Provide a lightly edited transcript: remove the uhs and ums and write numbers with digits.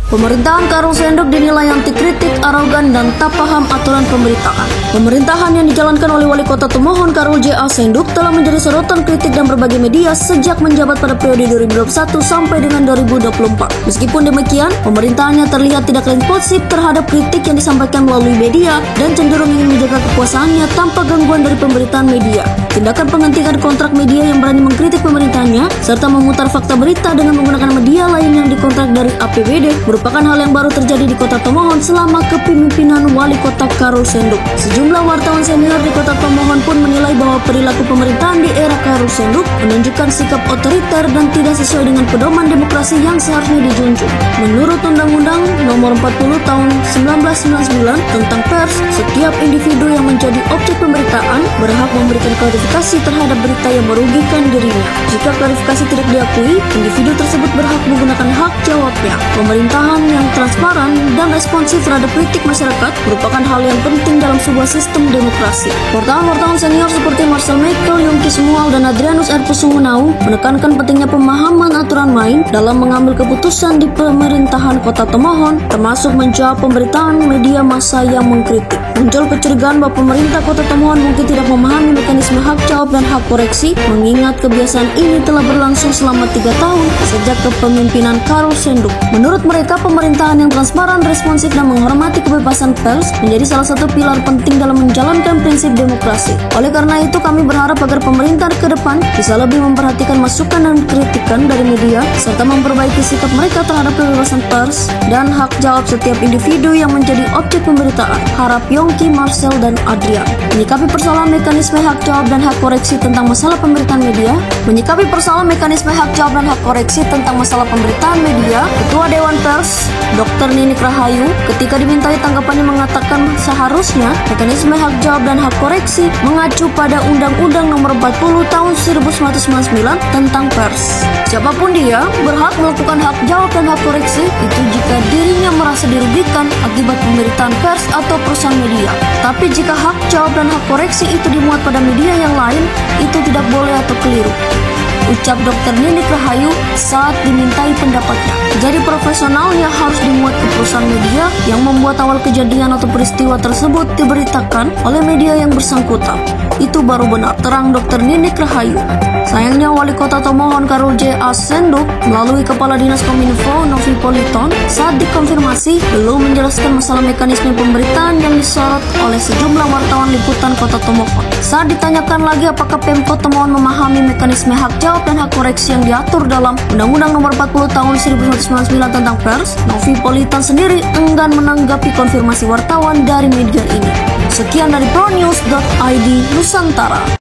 Pemerintahan Karol Senduk dinilai anti kritik, arogan, dan tak paham aturan pemberitaan. Pemerintahan yang dijalankan oleh Wali Kota Tomohon Karol J.A. Senduk telah menjadi sorotan kritik dan berbagai media sejak menjabat pada periode 2021 sampai dengan 2024. Meskipun demikian, pemerintahannya terlihat tidak responsif terhadap kritik yang disampaikan melalui media dan cenderung ingin menjaga kekuasaannya tanpa gangguan dari pemberitaan media. Tindakan penghentian kontrak media yang berani mengkritik pemerintahnya serta memutar fakta berita dengan menggunakan media lain yang dikontrak dari APBD merupakan hal yang baru terjadi di Kota Tomohon selama kepemimpinan Wali Kota Karol Senduk. Sejumlah wartawan senior di Kota Tomohon pun menilai bahwa perilaku pemerintahan di era Karol Senduk menunjukkan sikap otoriter dan tidak sesuai dengan pedoman demokrasi yang seharusnya dijunjung. Menurut Undang-Undang Nomor 40 Tahun 1999 tentang pers, setiap individu yang menjadi objek pemberitaan berhak memberikan klarifikasi terhadap berita yang merugikan dirinya. Jika klarifikasi tidak diakui, individu tersebut berhak menggunakan hak jawabnya. Pemerintahan yang transparan dan responsif terhadap kritik masyarakat merupakan hal yang penting dalam sebuah sistem demokrasi. Wartawan-wartawan senior seperti Marcel Michael, Yongki Smual, dan Adrianus R. Pusungunau menekankan pentingnya pemahaman aturan main dalam mengambil keputusan di pemerintahan Kota Tomohon, termasuk menjawab pemberitaan media massa yang mengkritik. Muncul kecurigaan bahwa pemerintah Kota Tomohon mungkin tidak memahami mekanisme hak jawab dan hak koreksi, mengingat kebiasaan ini telah berlangsung selama 3 tahun sejak kepemimpinan Karol Senduk. Menurut mereka, pemerintahan yang transparan, responsif, dan menghormati kebebasan pers menjadi salah satu pilar penting dalam menjalankan prinsip demokrasi. Oleh karena itu, kami berharap agar pemerintah ke depan bisa lebih memperhatikan masukan dan kritikan dari media, serta memperbaiki sikap mereka terhadap kebebasan pers dan hak jawab setiap individu yang menjadi objek pemberitaan. Harap Yongki, Marcel, dan Adrian. Menyikapi persoalan mekanisme hak jawab dan hak koreksi tentang masalah pemberitaan media, Ketua Dewan Pers, Dr. Ninik Rahayu, ketika dimintai tanggapannya mengatakan seharusnya mekanisme hak jawab dan hak koreksi mengacu pada Undang-Undang Nomor 40 Tahun 1999 tentang pers. Siapapun dia berhak melakukan hak jawab dan hak koreksi itu jika dirinya merasa dirugikan akibat pemberitaan pers atau perusahaan media. Tapi jika hak jawab dan hak koreksi itu dimuat pada media yang lain, itu tidak boleh atau keliru, ucap Dr. Ninik Rahayu saat dimintai pendapatnya. Jadi profesionalnya harus dimuat ke perusahaan media yang membuat awal kejadian atau peristiwa tersebut diberitakan oleh media yang bersangkutan. Itu baru benar, terang Dr. Ninik Rahayu. Sayangnya Wali Kota Tomohon Karol J.A. Senduk melalui Kepala Dinas Kominfo Novi Politon saat dikonfirmasi belum menjelaskan masalah mekanisme pemberitaan yang disorot oleh sejumlah wartawan liputan Kota Tomohon. Saat ditanyakan lagi apakah Pemkot Tomohon memahami mekanisme hak jawab dan hak koreksi yang diatur dalam Undang-Undang Nomor 40 Tahun 1999 tentang pers, Novi Politon sendiri enggan menanggapi konfirmasi wartawan dari media ini. Sekian dari pronews.id Nusantara.